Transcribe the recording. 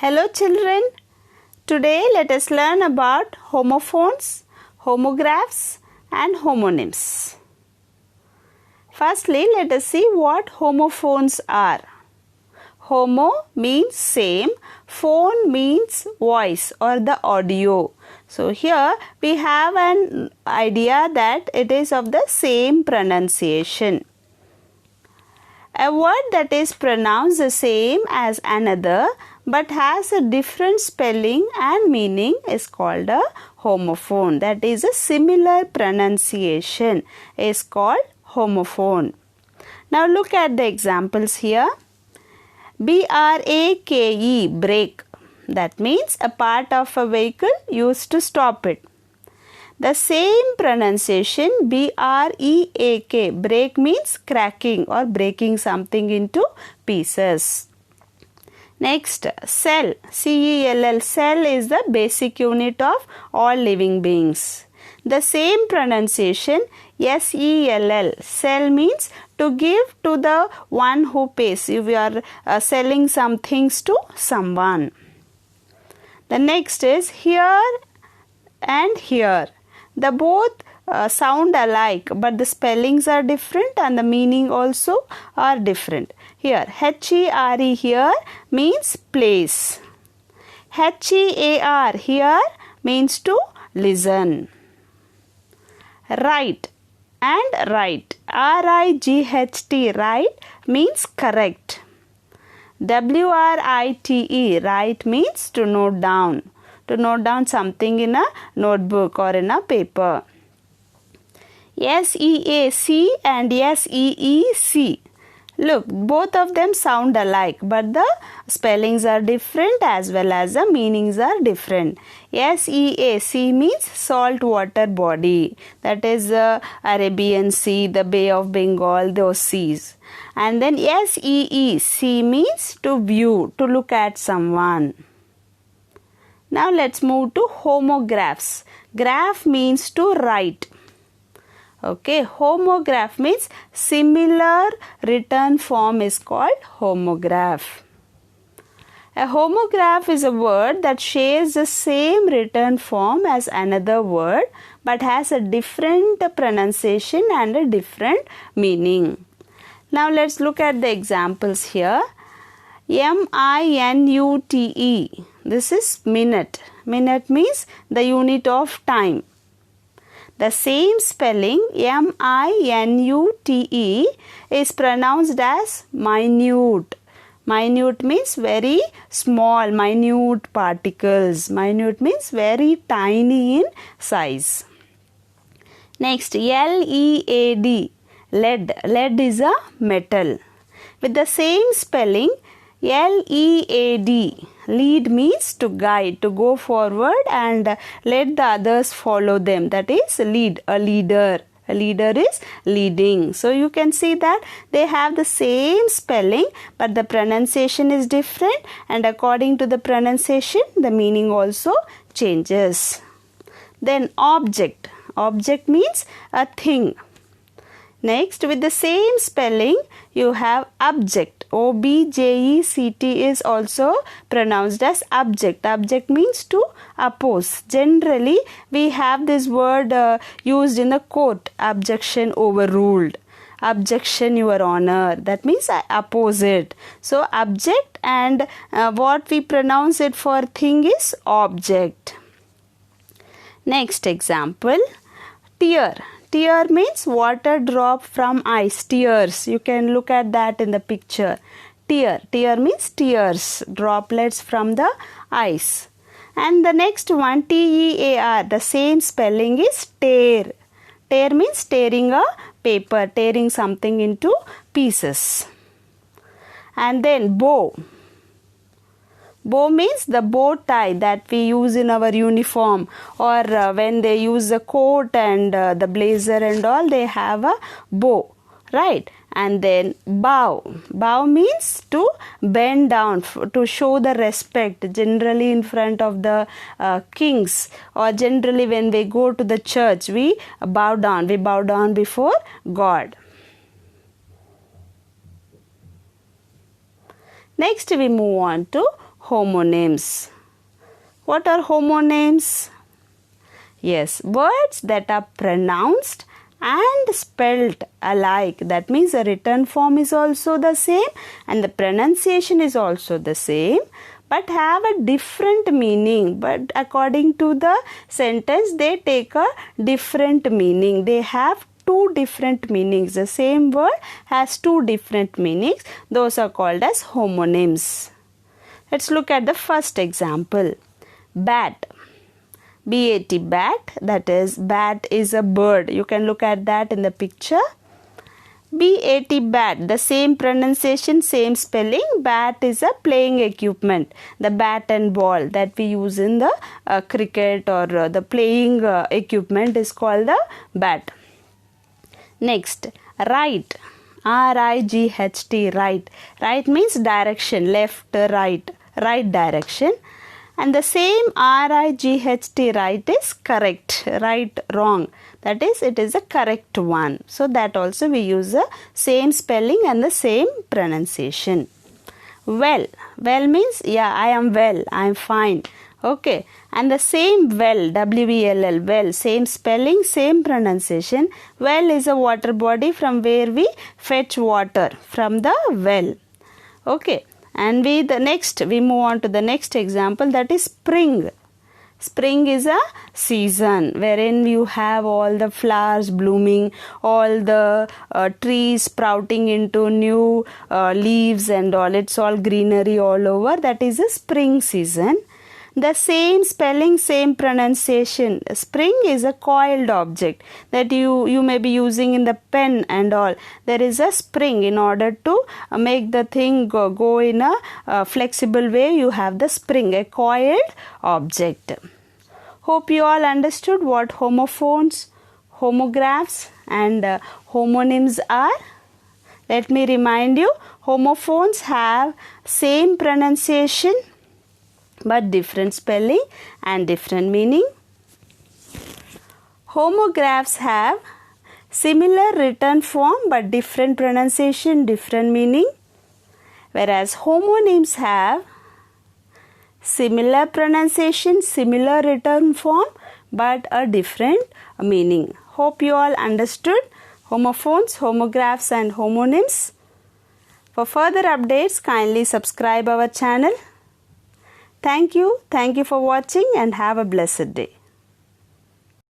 Hello children, today let us learn about homophones, homographs and homonyms. Firstly, let us see what homophones are. Homo means same, phone means voice or the audio. So here we have an idea that it is of the same pronunciation. A word that is pronounced the same as another but has a different spelling and meaning is called a homophone. That is a similar pronunciation is called homophone. Now look at the examples here. B-R-A-K-E, brake. That means a part of a vehicle used to stop it. The same pronunciation B-R-E-A-K, break means cracking or breaking something into pieces. Next, cell, C-E-L-L, cell is the basic unit of all living beings. The same pronunciation S-E-L-L, sell means to give to the one who pays. If you are selling some things to someone. The next is here and here. The both sound alike but the spellings are different and the meaning also are different. Here H-E-R-E here means place. H-E-A-R here means to listen. Right and right, R-I-G-H-T, right means correct. W-R-I-T-E, right means to note down. To note down something in a notebook or in a paper. S-E-A-C and S-E-E-C. Look, both of them sound alike but the spellings are different as well as the meanings are different. S-E-A-C means salt water body. That is the Arabian Sea, the Bay of Bengal, those seas. And then S-E-E-C means to view, to look at someone. Now let's move to homographs. Graph means to write. Okay, homograph means similar written form is called homograph. A homograph is a word that shares the same written form as another word but has a different pronunciation and a different meaning. Now let's look at the examples here. M-I-N-U-T-E. This is minute. Minute means the unit of time. The same spelling M-I-N-U-T-E is pronounced as minute. Minute means very small, minute particles. Minute means very tiny in size. Next, L-E-A-D, lead. Lead is a metal. With the same spelling L-E-A-D, lead means to guide, to go forward and let the others follow them. That is lead, a leader. A leader is leading. So you can see that they have the same spelling but the pronunciation is different and according to the pronunciation the meaning also changes. Then object. Object means a thing. Next, with the same spelling, you have object. O-B-J-E-C-T is also pronounced as object. Object means to oppose. Generally, we have this word used in the court. Objection overruled. Objection, your honor. That means I oppose it. So, object and what we pronounce it for thing is object. Next example, tear. Tear means water drop from ice, tears. You can look at that in the picture. Tear. Tear means tears, droplets from the ice. And the next one, T-E-A-R, the same spelling is tear. Tear means tearing a paper, tearing something into pieces. And then bow. Bow means the bow tie that we use in our uniform or when they use the coat and the blazer and all, they have a bow, right? And then bow. Bow means to bend down, to show the respect, generally in front of the kings or generally when we go to the church, we bow down. We bow down before God. Next we move on to homonyms. What are homonyms? Yes, words that are pronounced and spelled alike. That means the written form is also the same and the pronunciation is also the same, but have a different meaning. But according to the sentence, they take a different meaning. They have two different meanings. The same word has two different meanings. Those are called as homonyms. Let's look at the first example. Bat. B-A-T, bat. That is, bat is a bird. You can look at that in the picture. B-A-T, bat. The same pronunciation, same spelling. Bat is a playing equipment. The bat and ball that we use in the cricket or the playing equipment is called the bat. Next, right. R-I-G-H-T, right. Right means direction, left, right, right direction. And the same R-I-G-H-T, right, is correct, right, wrong. That is, it is a correct one. So that also we use the same spelling and the same pronunciation. Well. Well means, yeah, I am well, I am fine. Okay. And the same well, W-E-L-L, well, same spelling, same pronunciation. Well is a water body from where we fetch water, from the well. Okay. And we move on to the next example, that is spring. Spring is a season wherein you have all the flowers blooming, all the trees sprouting into new leaves and all. It's all greenery all over. That is a spring season. The same spelling, same pronunciation. Spring is a coiled object that you may be using in the pen and all. There is a spring. In order to make the thing go in a flexible way, you have the spring, a coiled object. Hope you all understood what homophones, homographs and homonyms are. Let me remind you, homophones have same pronunciation but different spelling and different meaning. Homographs have similar written form but different pronunciation, different meaning. Whereas homonyms have similar pronunciation, similar written form but a different meaning. Hope you all understood homophones, homographs and homonyms. For further updates, kindly subscribe our channel. Thank you for watching and have a blessed day.